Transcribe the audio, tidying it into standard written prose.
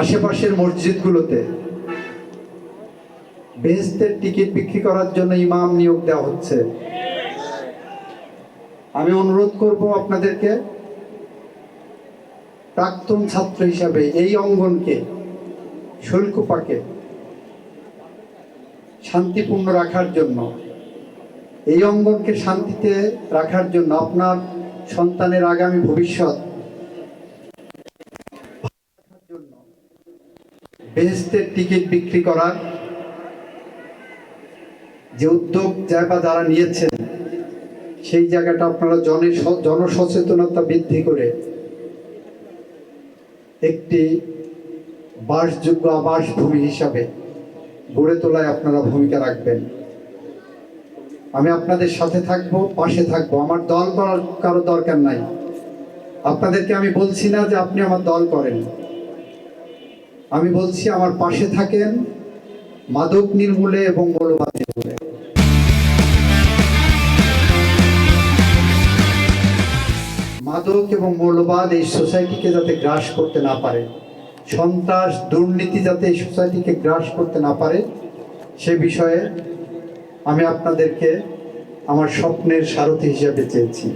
আশেপাশের মসজিদগুলোতে বেহেশতের টিকিট বিক্রি করার জন্য ইমাম নিয়োগ দেওয়া হচ্ছে। আমি অনুরোধ করব আপনাদেরকে, প্রাক্তন ছাত্র হিসাবে এই অঙ্গনকে, শৈলকুপাকে শান্তিপূর্ণ রাখার জন্য, এই অঙ্গনকে শান্তিতে রাখার জন্য, আপনার সন্তানের আগামী ভবিষ্যৎ জন্য বেহেশতের টিকিট বিক্রি করার যে উদ্যোগ যারা নিয়েছেন, সেই জায়গাটা আপনারা জনসচেতনতা বৃদ্ধি করে একটি বাসযোগ্য আবাসভূমি হিসাবে গড়ে তোলায় আপনারা ভূমিকা রাখবেন। আমি আপনাদের সাথে থাকবো, পাশে থাকবো। আমার দল করার কারো দরকার নাই। আপনাদেরকে আমি বলছি না যে আপনি আমার দল করেন, আমি বলছি আমার পাশে থাকেন, মাদক নির্মূলে এবং মৌলবাদ নির্মূলে। মাদক এবং মৌলবাদ এই সোসাইটিকে যাতে গ্রাস করতে না পারে, সন্ত্রাস দুর্নীতি যাতে এই সোসাইটিকে গ্রাস করতে না পারে, সে বিষয়ে আমি আপনাদেরকে আমার স্বপ্নের সারথি হিসেবে চেয়েছি।